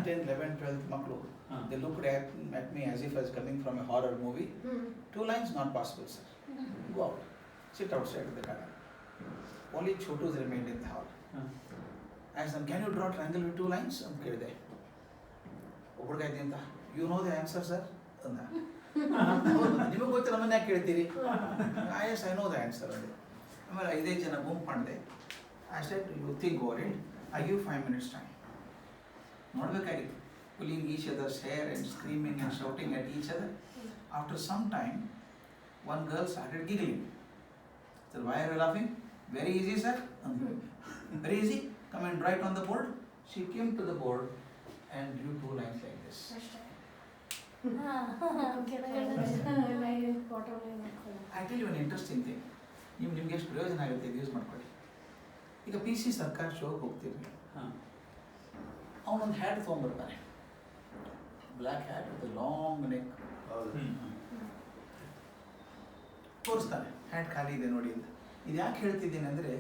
10th, 11th, 12th maklu. They looked at me as if I was coming from a horror movie. 2 lines, not possible, sir. Go out. Sit outside of the car. Only Chotus remained in the hall. I asked them, can you draw a triangle with 2 lines? You know the answer, sir? Yes, I know the answer. I said, you think over it. I give 5 minutes time. Pulling each other's hair and screaming and shouting at each other. After some time, one girl started giggling. I said, why are you laughing? Very easy, sir. Very easy. Come and write on the board. She came to the board and drew 2 lines like this. I tell you an interesting thing. ನಿಮಗೆ ಎಷ್ಟು ಪ್ರಯೋಜನ ಆಗುತ್ತೆ ಇದು use ಮಾಡ್ಕೊಳ್ಳಿ. ಈಗ PC ಸರ್ಕಾರ ಶೋಗೆ ಹೋಗ್ತೀವಿ. ಅವನೊಂದು ಹ್ಯಾಟ್ ತೊಗೊಂಡ್ಬರ್ತಾನೆ. Black hat with long neck. ತೋರಿಸ್ತಾನೆ ಹ್ಯಾಟ್ ಖಾಲಿ ಇದೆ ನೋಡಿ ಅಂತ. ಇದು ಯಾಕೆ ಹೇಳ್ತಿದ್ದೀನಿ ಅಂದರೆ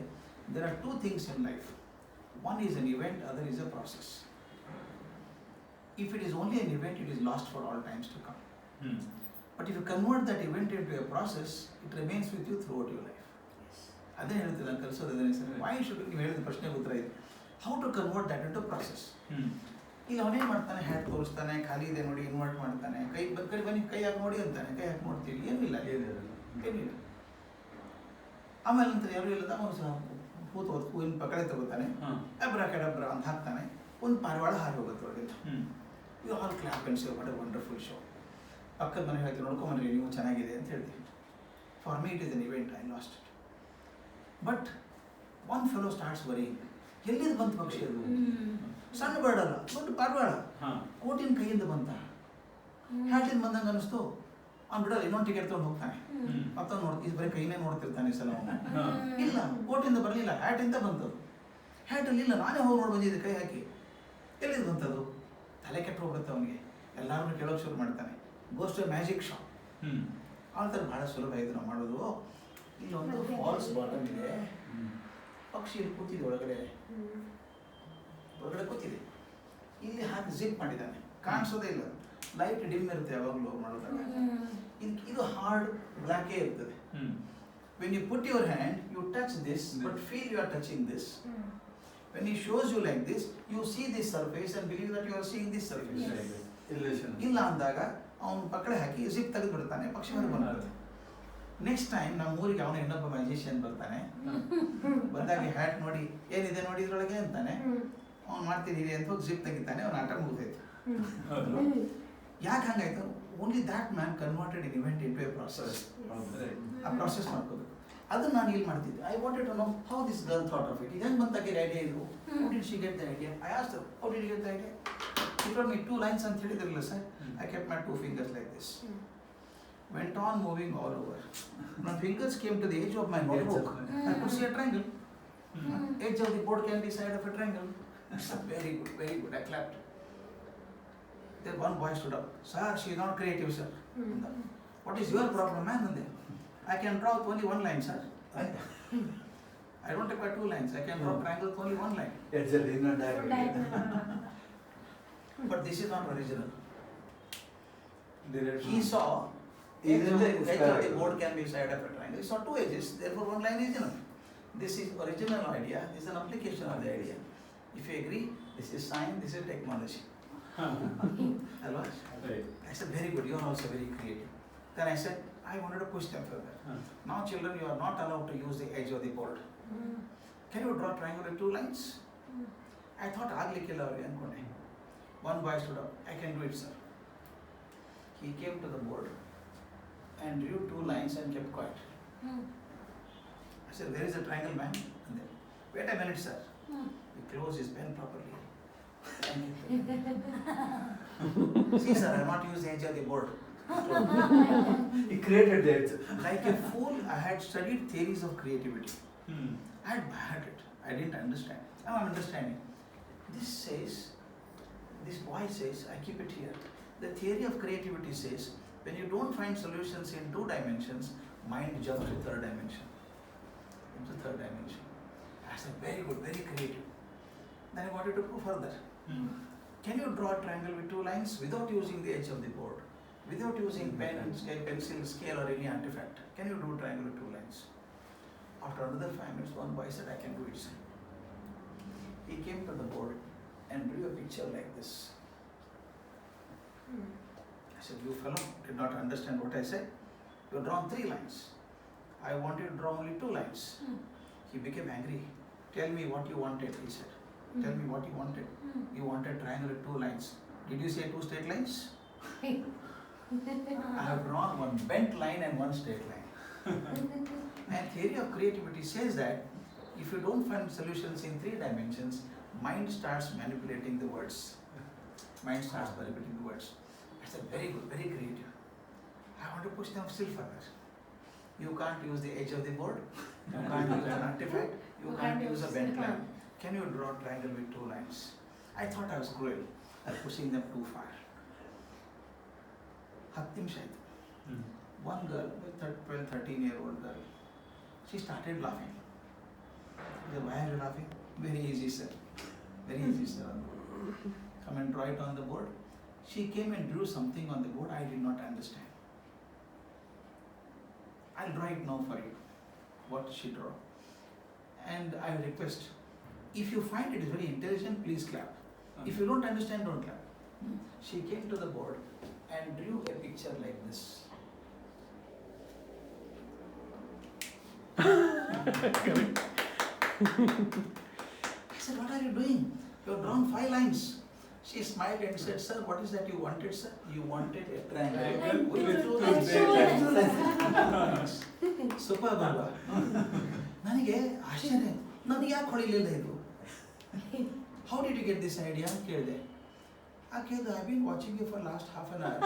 there are 2 things in life. One is an event, other is a process. If it is only an event, it is lost for all times to come. But if you convert that event into a process, it remains with you throughout your life. ಅದೇ ಹೇಳ್ತಿಲ್ಲ ನಾನು ಕಲಿಸೋದು ಅದೇ sir. Why should ನೀವು ಹೇಳಿದ ಪ್ರಶ್ನೆಗೆ ಉತ್ತರ ಇದೆ. How to convert that into process. ಈಗ ಅವನೇನು ಮಾಡ್ತಾನೆ, ಹ್ಯಾಟ್ ತೋರಿಸ್ತಾನೆ, ಖಾಲಿ ಇದೆ ನೋಡಿ, ಇನ್ವರ್ಟ್ ಮಾಡ್ತಾನೆ, ಕೈ ಬನ್ನಿ ಕೈ ಹಾಕಿ ನೋಡಿ ಅಂತಾನೆ, ಕೈ ಹಾಕಿ ನೋಡ್ತೀವಿ, ಏನಿಲ್ಲ. ಆಮೇಲೆ ಅಂತ ಯಾರು ಇಲ್ಲದ ಅವನು ಹೂವಿನ ಪಕಡೆ ತಗೋತಾನೆ, ಅಬ್ರಾ ಕೆಡಬ್ರ ಅಂತ ಹಾಕ್ತಾನೆ, ಒಂದು ಪಾರಿವಾಳ ಹಾರಿ ಹೋಗುತ್ತೆ ಒಳಗಿಂದ. You all clap and say what a wonderful show. ಪಕ್ಕದ ಮನೆ ಹೇಳ್ತೀವಿ, ನೋಡ್ಕೊಂಬನ್ನಿ ನೀವು ಚೆನ್ನಾಗಿದೆ ಅಂತ ಹೇಳ್ತೀವಿ. For me it is an event, I lost it. But one fellow starts worrying. ಎಲ್ಲಿಂದ ಬಂತು ಪಕ್ಷಿ ಅದು? ಸಣ್ಣ ಬರ್ಡ್ ಅಲ್ಲ, ದೊಡ್ಡ ಪಾರಿವಾಳ. ಕೋಟಿನ ಕೈಯಿಂದ ಬಂತ, ಹ್ಯಾಟಿಂದ ಬಂದಂಗೆ ಅನಿಸ್ತು. ಅವ್ನು ಬಿಡಲ್ಲ, ಇನ್ನೊಂದು ಟಿಕೆಟ್ ತೊಗೊಂಡು ಹೋಗ್ತಾನೆ. ಮತ್ತೊಂದು ನೋಡ್ತೀವಿ, ಬರೀ ಕೈನೇ ನೋಡ್ತಿರ್ತಾನೆ ಸಲ ಅವನು. ಇಲ್ಲ, ಕೋಟಿಂದ ಬರಲಿಲ್ಲ, ಹ್ಯಾಟಿಂದ ಬಂತದು. ಹ್ಯಾಟಲ್ಲಿ ಇಲ್ಲ, ನಾನೇ ಹೋಗಿ ನೋಡಿ ಬಂದಿದ್ದೆ ಕೈ ಹಾಕಿ. ಎಲ್ಲಿಂದ ಬಂತದು? ತಲೆ ಕೆಟ್ಟು ಹೋಗುತ್ತೆ ಅವನಿಗೆ. ಎಲ್ಲರೂ ಕೇಳೋಕೆ ಶುರು ಮಾಡ್ತಾನೆ. Goes to magic shop. ಆ ಥರ ಭಾಳ ಸುಲಭ ಇದು ನಾವು ಮಾಡೋದು. ಇಲ್ಲೊಂದು ಫಾಲ್ಸ್ ಬಾಟಮ್ ಇದೆ, ಪಕ್ಷಿ ಇಲ್ಲಿ ಕೂತಿದೆ ಒಳಗಡೆ ಕೂತಿದೆ. ಇಲ್ಲಿ ಹಾಕಿ ಜಿಪ್ ಮಾಡಿದ್ದಾನೆ, ಕಾಣಿಸೋದೇ ಇಲ್ಲ. ಲೈಟ್ ಡಿಮ್ ಇರುತ್ತೆ ಯಾವಾಗಲೂ ಮಾಡೋದಾಗ. ಇದು ಹಾರ್ಡ್ ಬ್ಲ್ಯಾಕೇ ಇರ್ತದೆ. When you put your hand, you touch this, but feel you are touching this. When he shows you like this, you see this surface and believe that you are seeing this surface. ಇಲ್ಲ ಅಂದಾಗ ಅವನು ಪಕ್ಕಡೆ ಹಾಕಿ zip ತೆಗೆದು ಬಿಡ್ತಾನೆ, ಪಕ್ಷಿ ಹೊರಗೆ ಬಂದಿರುತ್ತೆ. Next time ನಮ್ಮ ಊರಿಗೆ ಅವನು ಇನ್ನೊಬ್ಬ ಮ್ಯಾಜಿಷಿಯನ್ ಬರ್ತಾನೆ. ಬಂದಾಗ ಹ್ಯಾಟ್ ನೋಡಿ ಏನಿದೆ ನೋಡಿ ಇದ್ರೊಳಗೆ ಅಂತಾನೆ. ಅವ್ನು ಮಾಡ್ತಿದ್ದೀರಿ ಅಂತ ಹೋಗಿ ಜಿಪ್ ತೆಗಿತಾನೆ, ಅವ್ನ ಆಟ ಮುಗಿದೈತು. ಯಾಕೆ ಹಂಗಾಯ್ತು? Only that man converted in event into a process. ಆ ಪ್ರಾಸೆಸ್ ಮಾಡ್ಕೋಬೇಕು. ಅದನ್ನ ನಾನು ಇಲ್ಲಿ ಮಾಡ್ತಿದ್ದೆ. I wanted to know how this girl thought of it. ಇದು ಹೆಂಗೆ ಬಂತಾಗೆ ಐಡಿಯಾ ಇದು? How did she get the idea? I asked her, how did you get the idea? He told me 2 lines ಅಂತ ಹೇಳಿದ್ರಲ್ಲ sir. I kept my 2 fingers like this. Went on moving all over. My fingers came to the edge of my notebook. I could see a triangle. Edge of the board can be side of a triangle. Very good, very good. I clapped. Then one boy stood up. Sir, she is not creative, sir. What is your problem, man? I can draw with only 1 line, sir. I don't require 2 lines. I can draw triangle with only 1 line. It's a linear diagram. But this is not original. Direction. He saw edge of the board can be side of a triangle. He saw 2 edges, therefore 1 line is enough. This is original idea. This is an application of the idea. If you agree, this is science, this is technology. Hello? Right. I said, very good, you are also very creative. Then I said, I wanted to push them further. Now children, you are not allowed to use the edge of the board. Can you draw triangle with 2 lines? I thought, aglikilla avri ankonde. One boy stood up, I can do it, sir. He came to the board and drew 2 lines and kept quiet. I said, where is the triangle, man? And then, wait a minute, sir. He closed his pen properly. See, sir, I have not used the edge of the board. He created the edge. Like a fool, I had studied theories of creativity. I had had it. I didn't understand. Now I'm understanding. This boy says, I keep it here. The theory of creativity says, when you don't find solutions in 2 dimensions, mind jumps to 3rd dimension. Into 3rd dimension. I said, very good, very creative. Then I wanted to go further. Can you draw a triangle with two lines without using the edge of the board? Without using pen, pencil, scale or any artifact? Can you do a triangle with two lines? After another 5 minutes, one boy said, I can do it, sir. He came to the board and drew a picture like this. I said, you fellow did not understand what I said. You have drawn 3 lines. I want you to draw only 2 lines. He became angry. Tell me what you wanted, he said. Tell me what you wanted. You wanted triangle with 2 lines. Did you say 2 straight lines? I have drawn 1 bent line and 1 straight line. And theory of creativity says that if you don't find solutions in 3 dimensions, mind starts manipulating the words. Mind starts manipulating the words. I said, very good, very creative. I want to push them still further. You can't use the edge of the board. You can't use an artifact. You can't use a bent line. Can you draw a triangle with 2 lines? I thought I was cruel. I was pushing them too far. 10 ನಿಮಿಷ ಆಯ್ತು. One girl, 12, 13-year-old girl, she started laughing. I said, why are you laughing? Very easy, sir. Very easy, sir. Come and draw it on the board. She came and drew something on the board I did not understand. I'll draw it now for you. What she drew. And I request, if you find it is very intelligent, please clap. If you don't understand, don't clap. She came to the board and drew a picture like this. I said, what are you doing? You have drawn 5 lines. She smiled and said, sir, what is that you wanted, sir? You wanted a triangle with 2 lines. Superb ಅಲ್ವಾ? ನನಗೆ ಆಶ್ಚರ್ಯ, ನನಗೆ ಯಾಕೆ ಹೊಳಿಲಿಲ್ಲ ಇದು? How did you get this idea? ಅಂತ ಕೇಳಿದೆ. I've been watching you for last half an hour.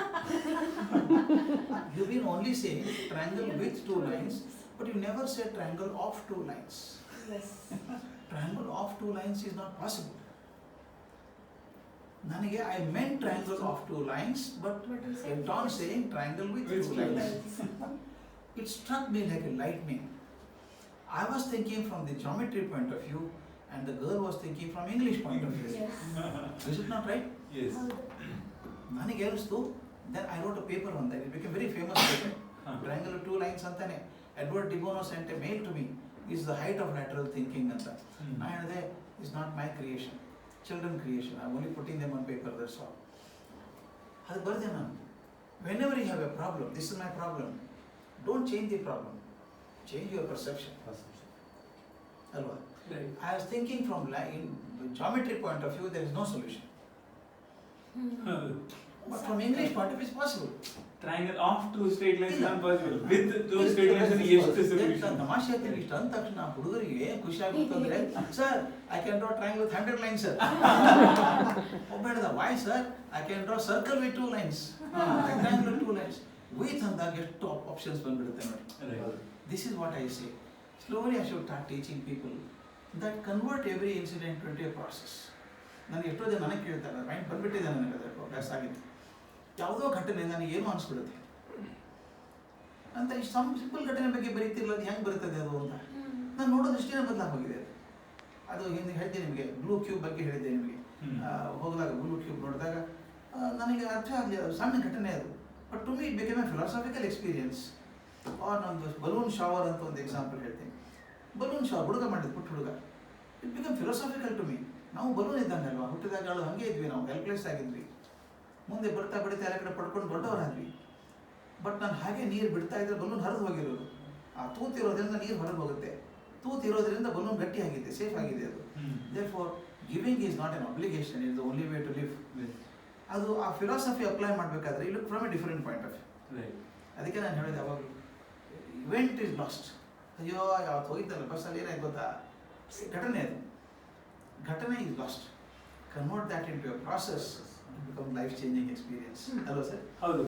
You've been only saying triangle with 2 lines, but you never said triangle of 2 lines. Yes. Triangle of 2 lines is not possible. Nanige, I meant triangle of 2 lines, but kept on saying triangle with 2 lines. It struck me like a lightning. I was thinking from the geometry point of view, and the girl was thinking from English point of view. Yes. Is it not right? Yes. ನನಗೆ ಅನಿಸ್ತು. Then I wrote a paper on that. It became very famous paper. Triangle with 2 lines ಅಂತಾನೆ. Edward de Bono sent a mail to me. This is the height of lateral thinking ಅಂತ. I ಹೇಳಿದೆ, it's not my creation. Children creation. I'm only putting them on paper, that's all. ಅದು ಬರೆದೆ ನಾನು. Whenever you have a problem, this is my problem. Don't change the problem. Change your perception. ಅಲ್ವಾ? I was thinking from in geometry point of view, there is no solution. But from English point of view, it's possible. Triangle of 2 straight lines is not possible. With 2 straight lines, ಎಷ್ಟು solution? ತಮಾಷೆ ಹೇಳ್ತೀನಿ, ಇಷ್ಟು ಅಂದ ತಕ್ಷಣ ಹುಡುಗರಿಗೆ ಖುಷಿ ಆಗುತ್ತಂದ್ರೆ, sir I can draw triangle with 100 lines sir. ಒಬ್ಬ why sir I can draw circle with 2 lines, triangle with 2 lines. With ಅಂದಾಗ ಎಷ್ಟು ಆಪ್ಷನ್ಸ್ ಬಂದ್ಬಿಡುತ್ತೆ ನೋಡಿ. This is what I say. Slowly I should start teaching people that convert every incident into a process. ನನಗೆ ಎಷ್ಟೋ ಜನ ನನಗೆ ಕೇಳ್ತಾರೆ, mind ಬಂದ್ಬಿಟ್ಟಿದೆ ನನಗೆ, ಅದಕ್ಕೆ ಅಭ್ಯಾಸ ಆಗಿದೆ. ಯಾವುದೋ ಘಟನೆ ನನಗೆ ಏನು ಅನಿಸ್ಬಿಡುತ್ತೆ ಅಂತ, ಇಷ್ಟು ಸಿಂಪಲ್ ಘಟನೆ ಬಗ್ಗೆ ಬರೀತಿರಲ್ಲ, ಅದು ಹೆಂಗೆ ಬರ್ತದೆ ಅದು ಅಂತ ನಾನು ನೋಡೋ ದೃಷ್ಟಿನೇ ಬದಲಾಗೋಗಿದೆ. ಅದು ಹಿಂದೆ ಹೇಳ್ತೀನಿ ನಿಮಗೆ, ಬ್ಲೂ ಕ್ಯೂಬ್ ಬಗ್ಗೆ ಹೇಳಿದ್ದೆ ನಿಮಗೆ. ಹೋದಾಗ ಬ್ಲೂ ಕ್ಯೂಬ್ ನೋಡಿದಾಗ ನನಗೆ ಅರ್ಥ ಆಗಲಿ, ಅದು ಸಣ್ಣ ಘಟನೆ ಅದು. But to me it become a philosophical experience. ನಮ್ಮದು ಬಲೂನ್ ಶವರ್ ಅಂತ ಒಂದು ಎಕ್ಸಾಂಪಲ್ ಹೇಳ್ತೀನಿ. ಬಲೂನ್ ಶವರ್ ಹುಡುಗ ಮಾಡಿದ್ದು, ಪುಟ್ಟ ಹುಡುಗ. It become philosophical to me. ನಾವು ಬಲೂನ್ ಇದ್ದಂಗೆ ಅಲ್ವಾ, ಹುಟ್ಟಿದಾಗ ಅವಳು ಹಾಗೆ ಇದ್ವಿ, ನಾವು ಹೆಲ್ಪ್ಲೆಸ್ ಆಗಿದ್ವಿ. ಮುಂದೆ ಬರ್ತಾ ಬಿಡ್ತಾ ಎಲ್ಲ ಕಡೆ ಪಡ್ಕೊಂಡು ದೊಡ್ಡವರಾದ್ವಿ. ಬಟ್ ನಾನು ಹಾಗೆ ನೀರು ಬಿಡ್ತಾ ಇದ್ರೆ ಬಲೂನ್ ಹರಿದು ಹೋಗಿರೋದು. ಆ ತೂತಿರೋದ್ರಿಂದ ನೀರು ಹೊರಗೆ ಹೋಗುತ್ತೆ, ತೂತಿರೋದ್ರಿಂದ ಬಲೂನ್ ಗಟ್ಟಿ ಆಗಿದೆ, ಸೇಫ್ ಆಗಿದೆ ಅದು. Therefore giving is not an obligation, is the only way to live. ಅದು ಆ ಫಿಲಾಸಫಿ ಅಪ್ಲೈ ಮಾಡಬೇಕಾದ್ರೆ you look from a different point of view. ಅದಕ್ಕೆ ನಾನು ಹೇಳಿದೆ ಯಾವಾಗಲೂ, ಇವೆಂಟ್ ಈಸ್ ಲಾಸ್ಟ್. ಅಯ್ಯೋ ಯಾವತ್ತು ಹೋಗಿದ್ದಲ್ಲ ಬಸ್ಸಲ್ಲಿ ಏನಾಯ್ತು ಗೊತ್ತಾ, ಘಟನೆ ಅದು, ಘಟನೆ is lost. Convert that in to a process, it become life changing experience ಅಲ್ವಾ ಸರ್? ಹೌದು.